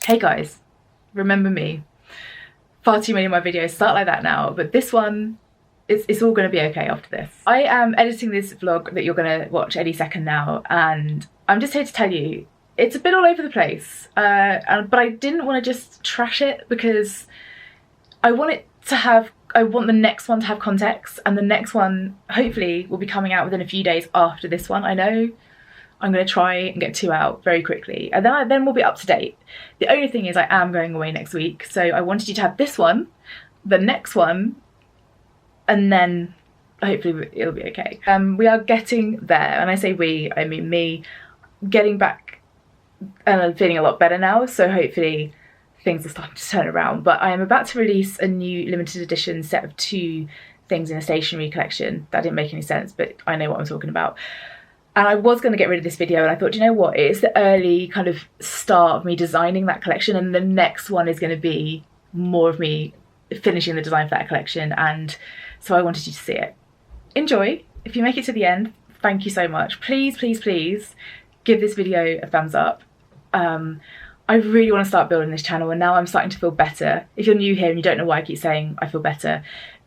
Hey guys, remember me? Far too many of my videos start like that now, but this one, it's all going to be okay after this. I am editing this vlog that you're going to watch any second now, and I'm just here to tell you, it's a bit all over the place, but I didn't want to just trash it because I want the next one to have context, and the next one hopefully will be coming out within a few days after this one. I know I'm going to try and get 2 out very quickly, and then we'll be up to date. The only thing is I am going away next week, so I wanted you to have this one, the next one, and then hopefully it'll be okay. We are getting there, and I say we, I mean me, getting back and I'm feeling a lot better now, so hopefully things are starting to turn around. But I am about to release a new limited edition set of 2 things in a stationery collection. That didn't make any sense, but I know what I'm talking about. And I was going to get rid of this video, and I thought, you know what, it's the early kind of start of me designing that collection, and the next one is going to be more of me finishing the design for that collection, and so I wanted you to see it. Enjoy. If you make it to the end, thank you so much. Please, please, please give this video a thumbs up. I really want to start building this channel, and now I'm starting to feel better. If you're new here and you don't know why I keep saying I feel better,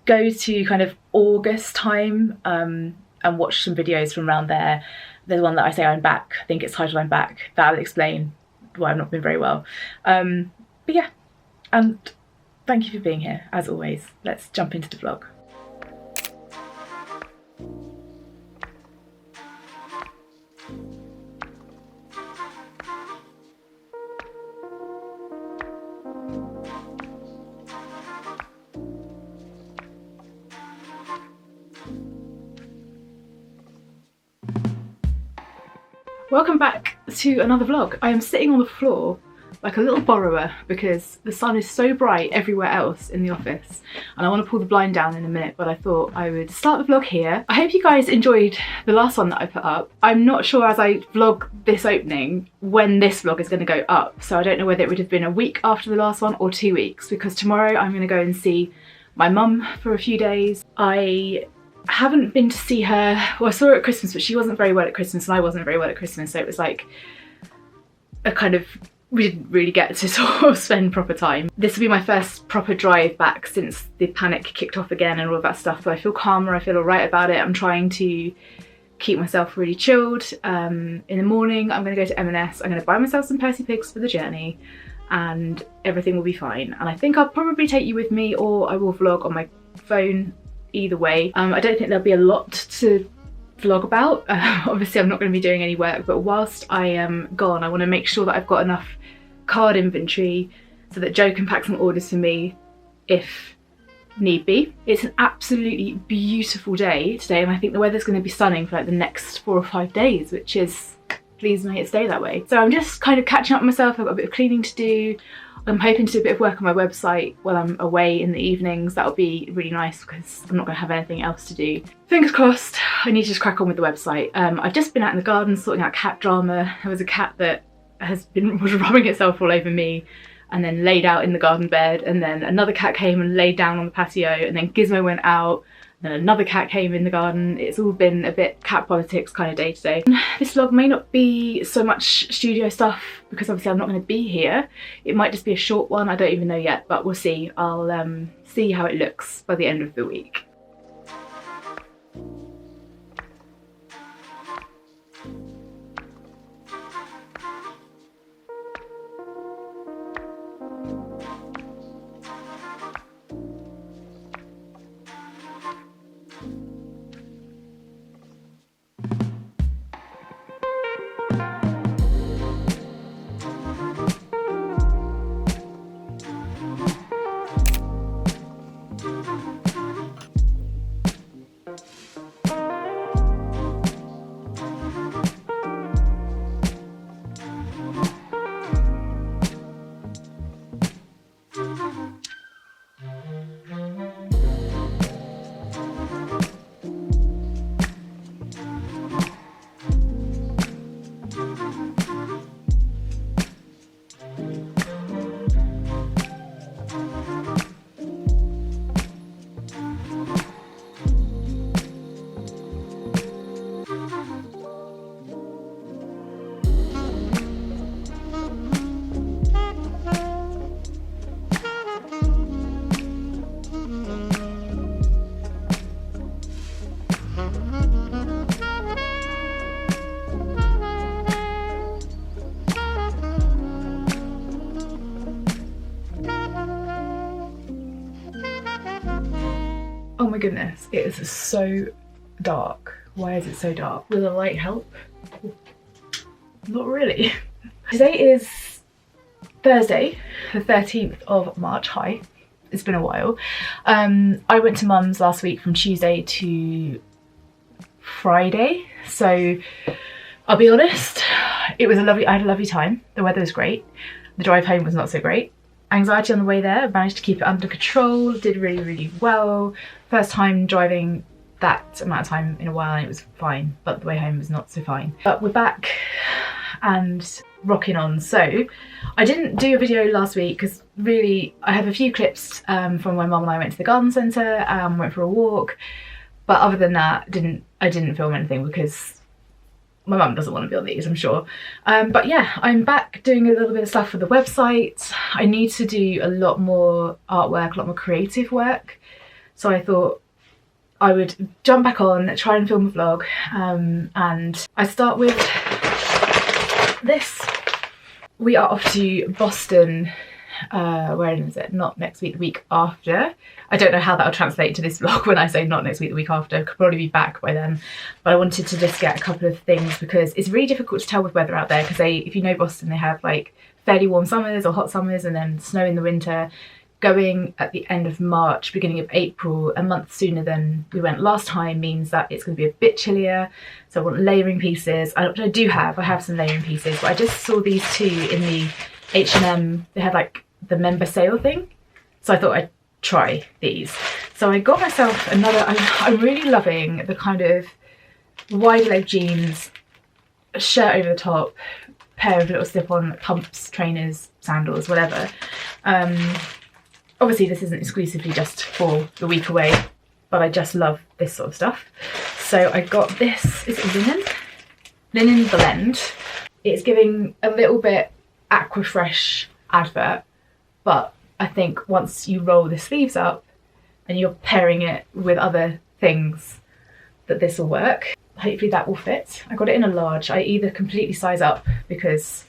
go to kind of August time and watch some videos from around there. There's one that I say I'm back. I think it's titled I'm Back. That'll explain why I've not been very well. But yeah, and thank you for being here, as always. Let's jump into the vlog. Welcome back to another vlog. I am sitting on the floor like a little borrower because the sun is so bright everywhere else in the office, and I want to pull the blind down in a minute, but I thought I would start the vlog here. I hope you guys enjoyed the last one that I put up. I'm not sure as I vlog this opening when this vlog is going to go up, so I don't know whether it would have been a week after the last one or 2 weeks, because tomorrow I'm going to go and see my mum for a few days. I haven't been to see her. Well, I saw her at Christmas, but she wasn't very well at Christmas and I wasn't very well at Christmas, so it was like a kind of, we didn't really get to sort of spend proper time. This will be my first proper drive back since the panic kicked off again and all of that stuff, but I feel calmer, I feel alright about it. I'm trying to keep myself really chilled. In the morning I'm going to go to M&S, I'm going to buy myself some Percy Pigs for the journey, and everything will be fine. And I think I'll probably take you with me, or I will vlog on my phone. Either way, I don't think there'll be a lot to vlog about. Obviously I'm not going to be doing any work, but whilst I am gone I want to make sure that I've got enough card inventory so that Joe can pack some orders for me if need be. It's an absolutely beautiful day today, and I think the weather's going to be stunning for like the next 4 or 5 days, which is, please may it stay that way. So I'm just kind of catching up with myself. I've got a bit of cleaning to do. I'm hoping to do a bit of work on my website while I'm away in the evenings. That'll be really nice because I'm not going to have anything else to do. Fingers crossed, I need to just crack on with the website. I've just been out in the garden sorting out cat drama. There was a cat that was rubbing itself all over me and then laid out in the garden bed, and then another cat came and laid down on the patio, and then Gizmo went out, then another cat came in the garden. It's all been a bit cat politics kind of day to day. This vlog may not be so much studio stuff because obviously I'm not going to be here. It might just be a short one, I don't even know yet, but we'll see. I'll see how it looks by the end of the week. goodness, it is so dark. Why is it so dark? Will the light help? Not really. Today is Thursday, the 13th of March. Hi, it's been a while. I went to mum's last week from Tuesday to Friday, so I'll be honest, I had a lovely time. The weather was great. The drive home was not so great. Anxiety on the way there, managed to keep it under control, did really, really well. First time driving that amount of time in a while and it was fine, but the way home was not so fine. But we're back and rocking on. So I didn't do a video last week because really I have a few clips from when mum and I went to the garden centre, went for a walk, but other than that I didn't film anything because my mum doesn't want to be on these, I'm sure. But yeah, I'm back doing a little bit of stuff for the website. I need to do a lot more artwork, a lot more creative work. So I thought I would jump back on, try and film a vlog. And I start with this. We are off to Boston, when is it? Not next week, the week after. I don't know how that'll translate to this vlog when I say not next week, the week after. Could probably be back by then. But I wanted to just get a couple of things because it's really difficult to tell with weather out there because if you know Boston, they have like fairly warm summers or hot summers and then snow in the winter. Going at the end of March, beginning of April, a month sooner than we went last time means that it's going to be a bit chillier. So I want layering pieces, which I do have. I have some layering pieces, but I just saw these two in the H&M. They had like the member sale thing. So I thought I'd try these. So I got myself another, I'm really loving the kind of wide leg jeans, shirt over the top, pair of little slip-on pumps, trainers, sandals, whatever. Obviously this isn't exclusively just for the week away, but I just love this sort of stuff. So I got this, is it linen? Linen blend. It's giving a little bit Aquafresh advert, but I think once you roll the sleeves up and you're pairing it with other things, that this will work. Hopefully that will fit. I got it in a large. I either completely size up because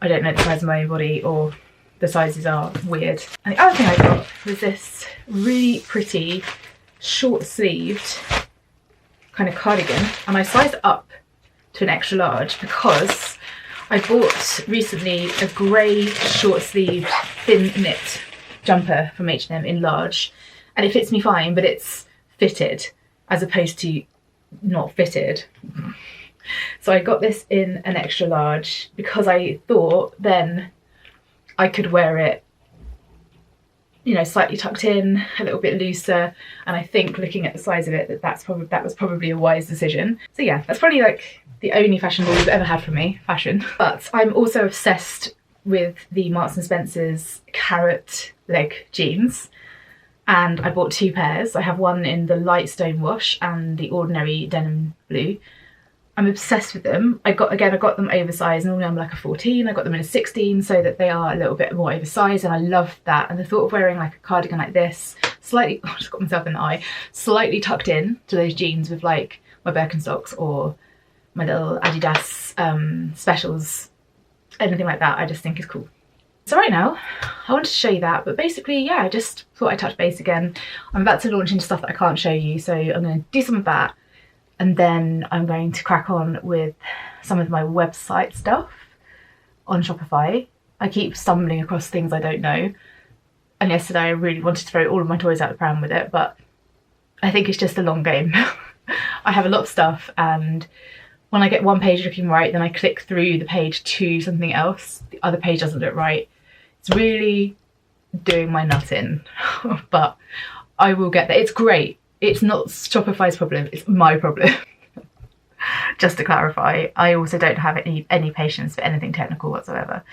I don't know the size of my own body or the sizes are weird. And the other thing I got was this really pretty short sleeved kind of cardigan, and I sized it up to an extra large because I bought recently a grey short sleeved thin knit jumper from H&M in large, and it fits me fine, but it's fitted as opposed to not fitted. So I got this in an extra large because I thought then I could wear it, you know, slightly tucked in, a little bit looser, and I think looking at the size of it that was probably a wise decision. So yeah, that's probably like the only fashion haul you've ever had from me, fashion. But I'm also obsessed with the Marks and Spencer's carrot leg jeans, and I bought two pairs. I have one in the light stone wash and the ordinary denim blue. I'm obsessed with them. I got them oversized. Normally I'm like a 14. I got them in a 16 so that they are a little bit more oversized, and I love that. And the thought of wearing like a cardigan like this, slightly, I just got myself in the eye, slightly tucked in to those jeans with like my Birkenstocks or my little Adidas specials, anything like that, I just think is cool. So right now, I wanted to show you that, but basically, yeah, I just thought I'd touch base again. I'm about to launch into stuff that I can't show you, so I'm going to do some of that, and then I'm going to crack on with some of my website stuff on Shopify. I keep stumbling across things I don't know, and yesterday I really wanted to throw all of my toys out the pram with it, but I think it's just a long game. I have a lot of stuff, and when I get one page looking right, then I click through the page to something else. The other page doesn't look right. It's really doing my nut in, but I will get there. It's great. It's not Shopify's problem, it's my problem. Just to clarify, I also don't have any patience for anything technical whatsoever.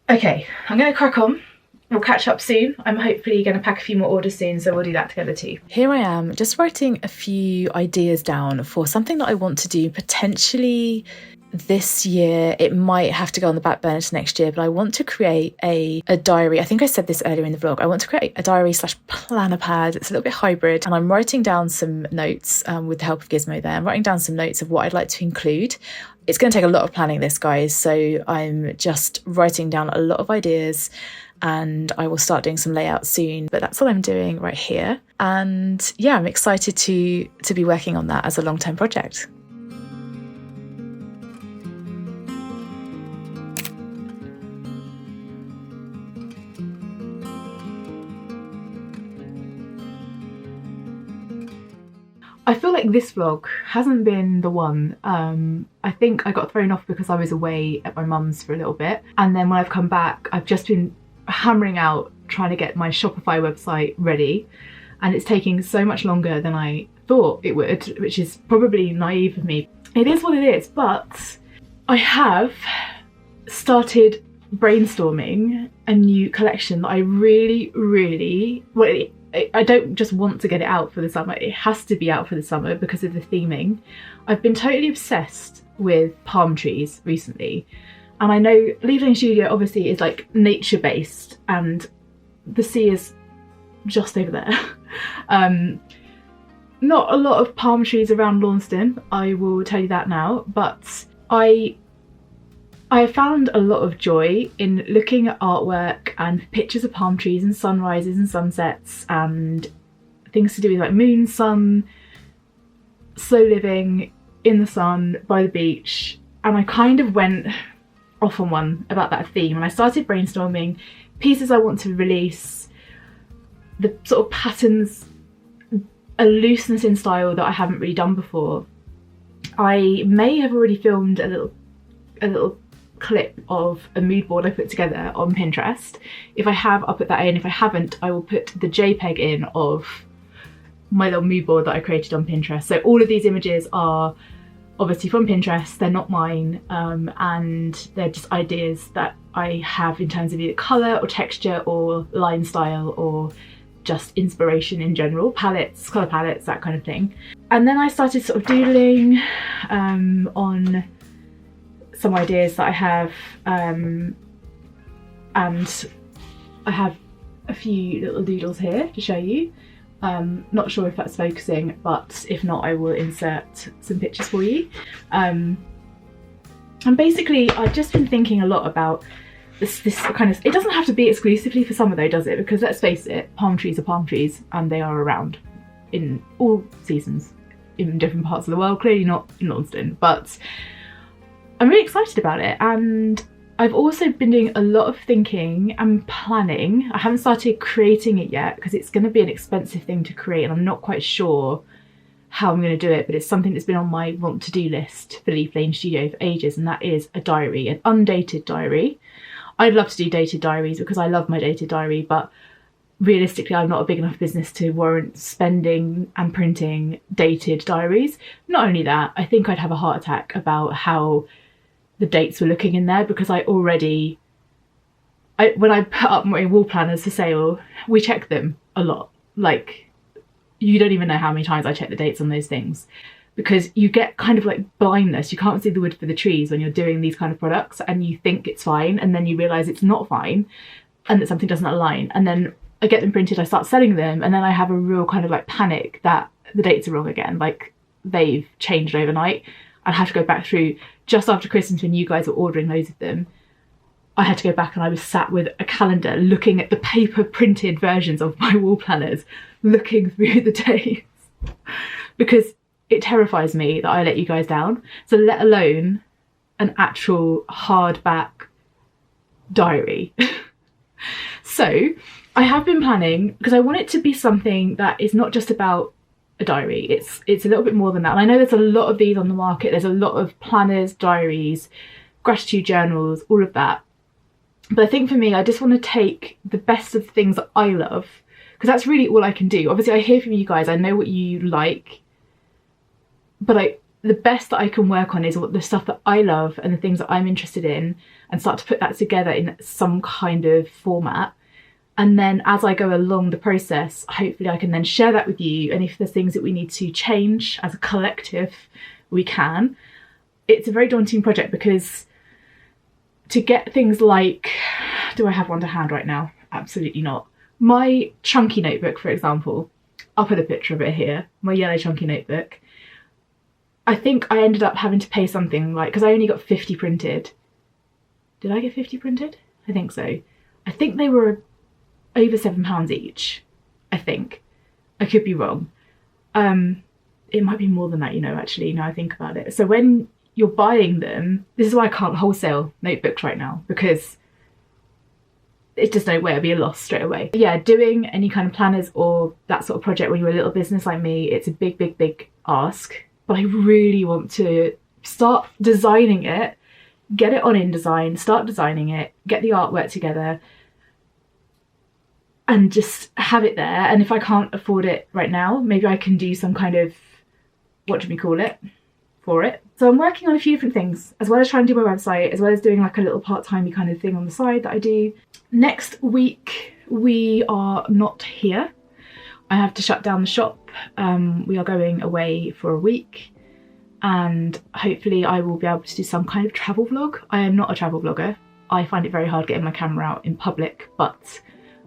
Okay, I'm going to crack on. We'll catch up soon. I'm hopefully going to pack a few more orders soon, so we'll do that together too. Here I am, just writing a few ideas down for something that I want to do potentially this year. It might have to go on the back burner to next year, but I want to create a diary. I think I said this earlier in the vlog. I want to create a diary / planner pad. It's a little bit hybrid, and I'm writing down some notes with the help of Gizmo there. I'm writing down some notes of what I'd like to include. It's going to take a lot of planning this, guys, so I'm just writing down a lot of ideas and I will start doing some layouts soon, but that's what I'm doing right here. And yeah, I'm excited to be working on that as a long-term project. I feel like this vlog hasn't been the one. I think I got thrown off because I was away at my mum's for a little bit, and then when I've come back I've just been hammering out trying to get my Shopify website ready, and it's taking so much longer than I thought it would, which is probably naive of me. It is what it is, but I have started brainstorming a new collection that I really, well, I don't just want to get it out for the summer, it has to be out for the summer because of the theming. I've been totally obsessed with palm trees recently, and I know Leaf Lane Studio obviously is like nature based and the sea is just over there. Not a lot of palm trees around Launceston, I will tell you that now, but I found a lot of joy in looking at artwork and pictures of palm trees and sunrises and sunsets and things to do with like moon, sun, slow living in the sun by the beach, and I kind of went off on one about that theme and I started brainstorming pieces I want to release, the sort of patterns, a looseness in style that I haven't really done before. I may have already filmed a little clip of a mood board I put together on Pinterest. If I have, I'll put that in. If I haven't, I will put the JPEG in of my little mood board that I created on Pinterest. So all of these images are obviously from Pinterest, they're not mine, and they're just ideas that I have in terms of either colour or texture or line style or just inspiration in general, palettes, colour palettes, that kind of thing. And then I started sort of doodling on some ideas that I have, and I have a few little doodles here to show you. Not sure if that's focusing, but if not I will insert some pictures for you. And basically I've just been thinking a lot about this kind of, it doesn't have to be exclusively for summer though, does it? Because let's face it, palm trees are palm trees and they are around in all seasons in different parts of the world, clearly not in Launceston, but I'm really excited about it. And I've also been doing a lot of thinking and planning. I haven't started creating it yet because it's going to be an expensive thing to create and I'm not quite sure how I'm going to do it, but it's something that's been on my want to do list for Leaf Lane Studio for ages, and that is a diary, an undated diary. I'd love to do dated diaries because I love my dated diary, but realistically I'm not a big enough business to warrant spending and printing dated diaries. Not only that, I think I'd have a heart attack about how the dates were looking in there, because when I put up my wall planners for sale, we check them a lot. Like, you don't even know how many times I check the dates on those things, because you get kind of like blindness. You can't see the wood for the trees when you're doing these kind of products, and you think it's fine and then you realise it's not fine and that something doesn't align. And then I get them printed, I start selling them, and then I have a real kind of like panic that the dates are wrong again, like they've changed overnight. I'd have to go back through just after Christmas when you guys were ordering loads of them. I had to go back and I was sat with a calendar looking at the paper printed versions of my wall planners, looking through the dates, because it terrifies me that I let you guys down. So let alone an actual hardback diary. So I have been planning, because I want it to be something that is not just about a diary. It's a little bit more than that. And I know there's a lot of these on the market. There's a lot of planners, diaries, gratitude journals, all of that. But I think for me, I just want to take the best of things that I love, because that's really all I can do. Obviously I hear from you guys, I know what you like, but the best that I can work on is the stuff that I love and the things that I'm interested in, and start to put that together in some kind of format. And then as I go along the process, hopefully I can then share that with you. And if there's things that we need to change as a collective, we can. It's a very daunting project, because to get things like, do I have one to hand right now? Absolutely not. My chunky notebook, for example, I'll put a picture of it here, my yellow chunky notebook. I think I ended up having to pay something like, because I only got 50 printed. Did I get 50 printed? I think so. I think they were over £7 each, I think. I could be wrong. It might be more than that, you know, actually, now I think about it. So when you're buying them, this is why I can't wholesale notebooks right now, because it's just no way, it'd be a loss straight away. But yeah, doing any kind of planners or that sort of project when you're a little business like me, it's a big, big, big ask. But I really want to start designing it, get it on InDesign, start designing it, get the artwork together, and just have it there. And if I can't afford it right now, maybe I can do some kind of, what do we call it, for it. So I'm working on a few different things, as well as trying to do my website, as well as doing like a little part-timey kind of thing on the side that I do. Next week, we are not here. I have to shut down the shop. We are going away for a week, and hopefully I will be able to do some kind of travel vlog. I am not a travel vlogger. I find it very hard getting my camera out in public, but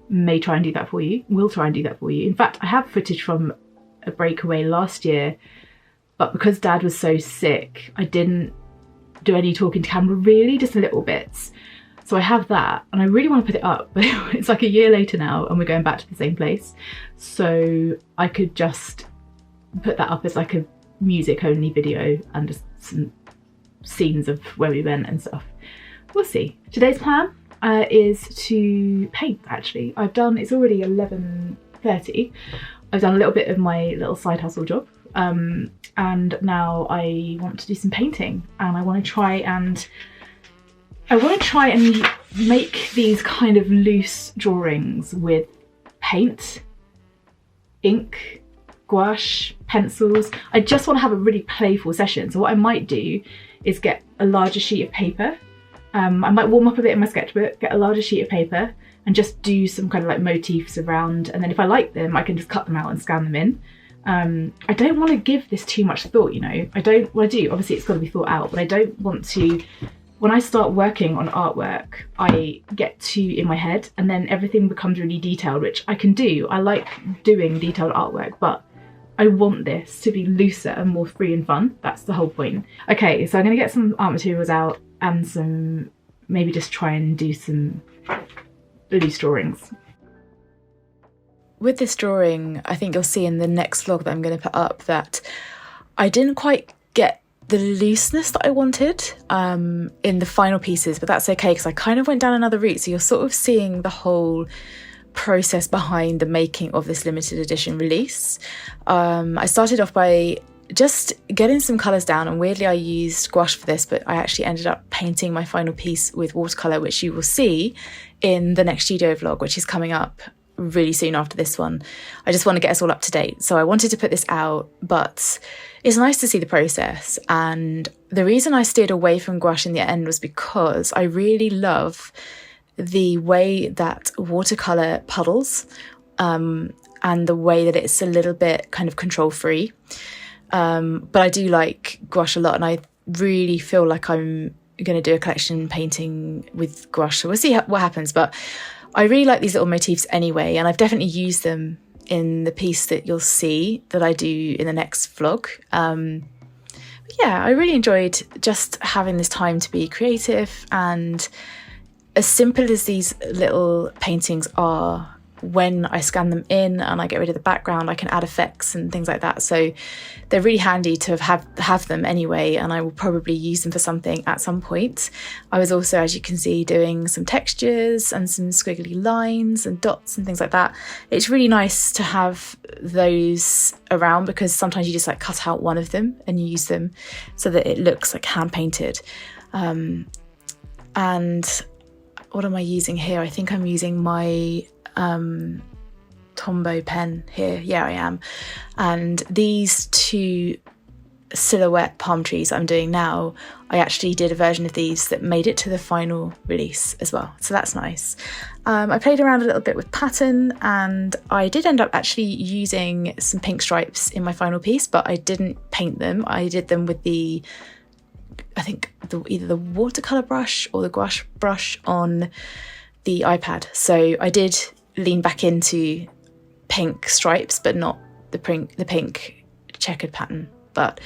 may try and do that for you. Will try and do that for you. In fact, I have footage from a breakaway last year, but because Dad was so sick, I didn't do any talking to camera really, just little bits. So I have that, and I really want to put it up, but it's like a year later now and we're going back to the same place. So I could just put that up as like a music only video and just some scenes of where we went and stuff. We'll see. Today's plan is to paint, actually. It's already 11:30. I've done a little bit of my little side hustle job. And now I want to do some painting, and I want to try and make these kind of loose drawings with paint, ink, gouache, pencils. I just want to have a really playful session. So what I might do is get a larger sheet of paper. I might warm up a bit in my sketchbook, get a larger sheet of paper and just do some kind of like motifs around, and then if I like them I can just cut them out and scan them in. I don't want to give this too much thought, you know. Obviously it's got to be thought out, but I don't want to, when I start working on artwork, I get too in my head and then everything becomes really detailed, which I can do. I like doing detailed artwork, but I want this to be looser and more free and fun. That's the whole point. Okay, so I'm gonna get some art materials out and maybe just try and do some loose drawings. With this drawing, I think you'll see in the next vlog that I'm going to put up that I didn't quite get the looseness that I wanted in the final pieces, but that's okay because I kind of went down another route. So you're sort of seeing the whole process behind the making of this limited edition release. I started off by just getting some colours down, and weirdly I used gouache for this, but I actually ended up painting my final piece with watercolour, which you will see in the next studio vlog, which is coming up really soon after this one. I just want to get us all up to date. So I wanted to put this out, but it's nice to see the process. And the reason I steered away from gouache in the end was because I really love the way that watercolour puddles and the way that it's a little bit kind of control free. But I do like gouache a lot, and I really feel like I'm going to do a collection painting with gouache. So we'll see what happens, but I really like these little motifs anyway, and I've definitely used them in the piece that you'll see that I do in the next vlog. Yeah, I really enjoyed just having this time to be creative, and as simple as these little paintings are, when I scan them in and I get rid of the background, I can add effects and things like that. So they're really handy to have them anyway, and I will probably use them for something at some point. I was also, as you can see, doing some textures and some squiggly lines and dots and things like that. It's really nice to have those around because sometimes you just like cut out one of them and you use them so that it looks like hand painted. And what am I using here? I think I'm using my Tombow pen here. Yeah, I am. And these two silhouette palm trees that I'm doing now, I actually did a version of these that made it to the final release as well, so that's nice. I played around a little bit with pattern, and I did end up actually using some pink stripes in my final piece, but I didn't paint them. I did them with either the watercolour brush or the gouache brush on the iPad. So I did lean back into pink stripes, but not the pink checkered pattern. But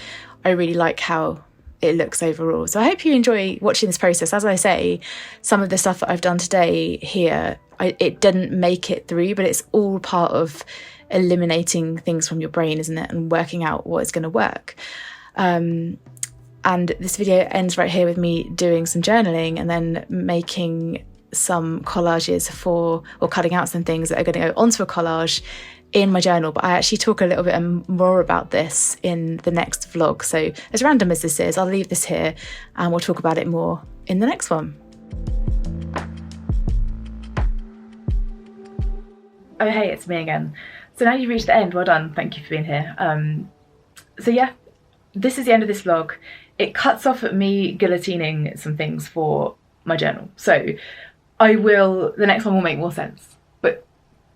I really like how it looks overall. So I hope you enjoy watching this process. As I say, some of the stuff that I've done today here, it didn't make it through, but it's all part of eliminating things from your brain, isn't it? And working out what is going to work. And this video ends right here with me doing some journaling and then making some collages or cutting out some things that are going to go onto a collage in my journal. But I actually talk a little bit more about this in the next vlog. So as random as this is, I'll leave this here and we'll talk about it more in the next one. Oh hey, it's me again. So now you've reached the end, well done, thank you for being here. So yeah, this is the end of this vlog. It cuts off at me guillotining some things for my journal. So the next one will make more sense. But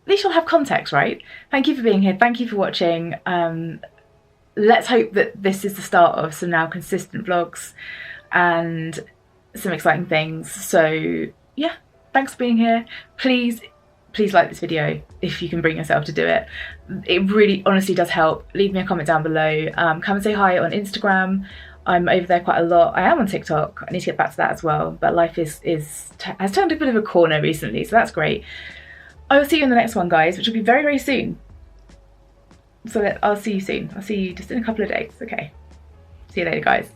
at least you'll have context, right? Thank you for being here, thank you for watching. Let's hope that this is the start of some now consistent vlogs and some exciting things. So yeah, thanks for being here. Please like this video if you can bring yourself to do it. It really honestly does help. Leave me a comment down below. Come and say hi on Instagram. I'm over there quite a lot. I am on TikTok. I need to get back to that as well. But life has turned a bit of a corner recently, so that's great. I will see you in the next one, guys, which will be very, very soon. So I'll see you soon. I'll see you just in a couple of days. Okay. See you later, guys.